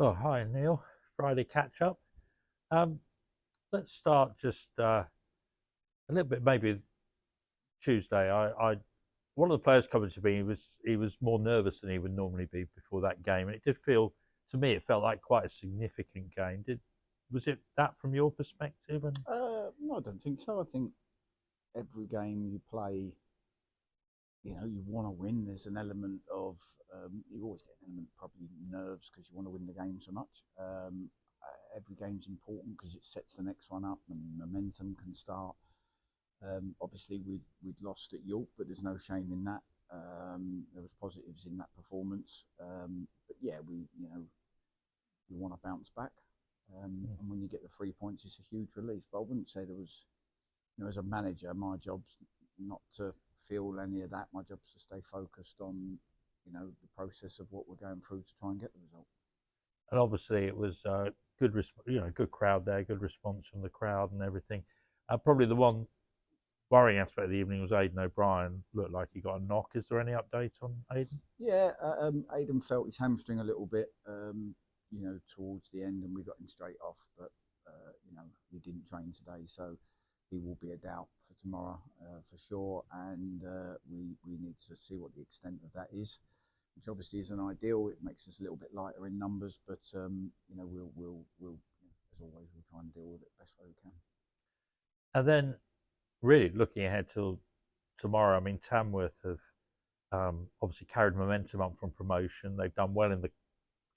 Oh, hi, Neil. Friday catch up. Um, let's start just a little bit, maybe Tuesday. One of the players coming to me, he was more nervous than he would normally be before that game, and it did feel to me it felt like quite a significant game. Did Was it that from your perspective? And No, I don't think so. I think every game you play, you want to win. There's an element of you always get an element of probably nerves because you want to win the game so much. Every game's important because it sets the next one up and momentum can start. Obviously, we'd lost at York, but there's no shame in that. There was positives in that performance, but yeah, we want to bounce back. And when you get the 3 points, it's a huge relief. But I wouldn't say there was, as a manager, my job's not to feel any of that. My job's to stay focused on, the process of what we're going through to try and get the result. obviously it was good crowd there, good response from the crowd and everything. Probably the one worrying aspect of the evening was Aiden O'Brien. Looked like he got a knock. Is there any update on Aiden? Yeah, Aiden felt his hamstring a little bit, towards the end, and we got him straight off. But he didn't train today, so he will be a doubt for tomorrow for sure. And we need to see what the extent of that is, which obviously isn't ideal. It makes us a little bit lighter in numbers, but we'll as always we'll try and deal with it the best way we can. And then really looking ahead to tomorrow, I mean, Tamworth have obviously carried momentum up from promotion. They've done well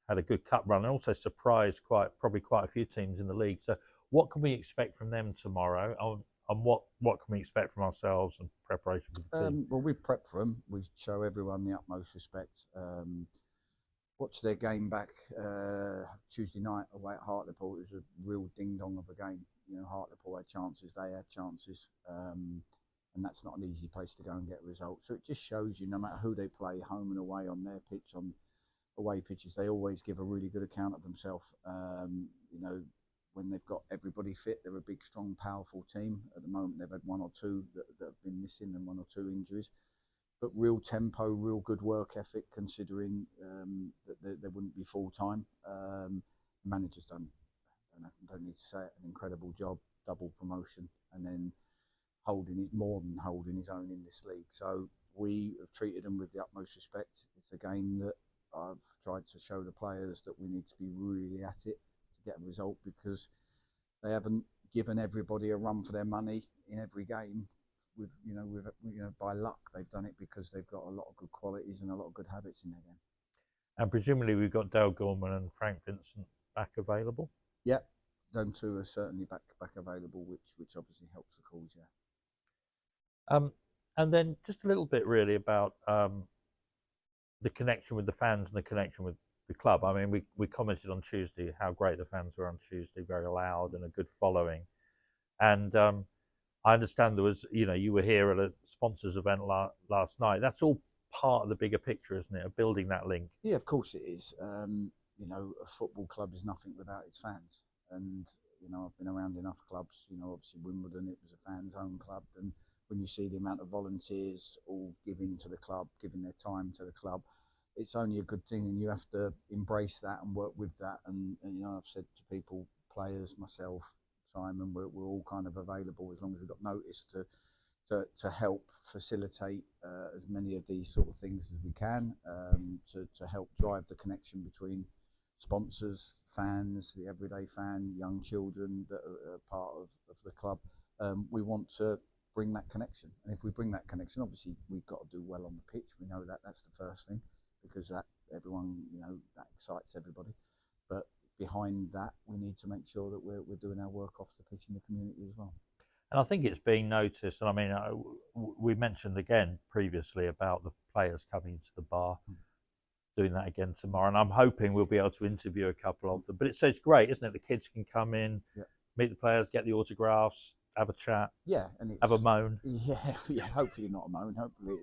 had a good cup run, and also surprised probably quite a few teams in the league. So, what can we expect from them tomorrow? And what can we expect from ourselves and preparation for the team? Well, we prep for them. We show everyone the utmost respect. Watched their game back Tuesday night away at Hartlepool. It was a real ding dong of a game. Hartlepool had chances, they had chances, and that's not an easy place to go and get results. So it just shows you, no matter who they play, home and away, on their pitch, on away pitches, they always give a really good account of themselves. When they've got everybody fit, they're a big, strong, powerful team. At the moment, they've had one or two that have been missing and one or two injuries. But real tempo, real good work ethic, considering that they wouldn't be full time. Manager's done, don't need to say it, an incredible job, double promotion, and then more than holding his own in this league. So we have treated them with the utmost respect. It's a game that I've tried to show the players that we need to be really at it to get a result, because they haven't given everybody a run for their money in every game. By luck, they've done it because they've got a lot of good qualities and a lot of good habits in their game. And presumably we've got Dale Gorman and Frank Vincent back available. Yeah, them two are certainly back available, which obviously helps the cause. Yeah. And then just a little bit really about the connection with the fans and the connection with the club. I mean, we commented on Tuesday how great the fans were on Tuesday, very loud and a good following. And I understand there was, you were here at a sponsors event last night. That's all part of the bigger picture, isn't it? Of building that link. Yeah, of course it is. A football club is nothing without its fans. And, I've been around enough clubs, obviously Wimbledon, it was a fans owned club. And when you see the amount of volunteers all giving to the club, giving their time to the club, it's only a good thing, and you have to embrace that and work with that. And I've said to people, players, myself, Simon, we're all kind of available as long as we've got notice to help facilitate as many of these sort of things as we can, to help drive the connection between sponsors, fans, the everyday fan, young children that are part of the club. We want to bring that connection, and if we bring that connection, obviously we've got to do well on the pitch. We know that that's the first thing, because that everyone, that excites everybody. But behind that, we need to make sure that we're doing our work off the pitch in the community as well. And I think it's being noticed. And I mean, we mentioned again previously about the players coming to the bar, doing that again tomorrow. And I'm hoping we'll be able to interview a couple of them. But it's great, isn't it? The kids can come in, meet the players, get the autographs, have a chat, and have a moan. Yeah. Hopefully not a moan. Hopefully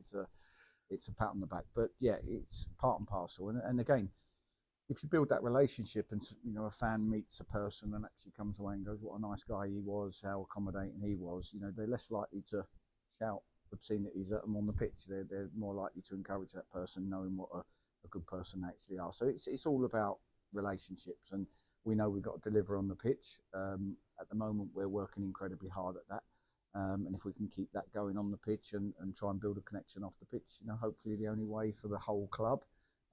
it's a pat on the back. But yeah, it's part and parcel. And again, if you build that relationship, and a fan meets a person and actually comes away and goes, "What a nice guy he was! How accommodating he was!" They're less likely to shout obscenities at them on the pitch. They're more likely to encourage that person, knowing what a good person they actually are. So it's all about relationships, and we know we've got to deliver on the pitch. At the moment, we're working incredibly hard at that. And if we can keep that going on the pitch and try and build a connection off the pitch, hopefully the only way for the whole club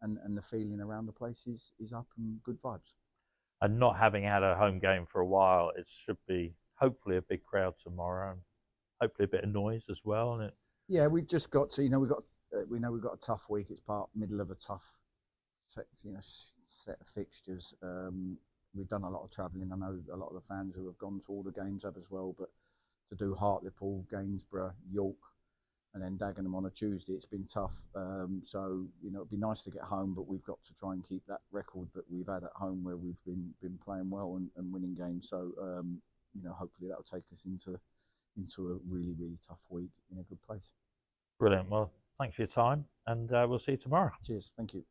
and the feeling around the place is up and good vibes. And not having had a home game for a while, it should be hopefully a big crowd tomorrow, and hopefully a bit of noise as well. And yeah, we've just got to, we know we've got a tough week. It's middle of a tough set, set of fixtures. We've done a lot of travelling. I know a lot of the fans who have gone to all the games have as well, but to do Hartlepool, Gainsborough, York, and then Dagenham on a Tuesday, it's been tough. So it'd be nice to get home, but we've got to try and keep that record that we've had at home, where we've been playing well and winning games. So hopefully that'll take us into a really, really tough week in a good place. Brilliant. Well, thanks for your time, and we'll see you tomorrow. Cheers. Thank you.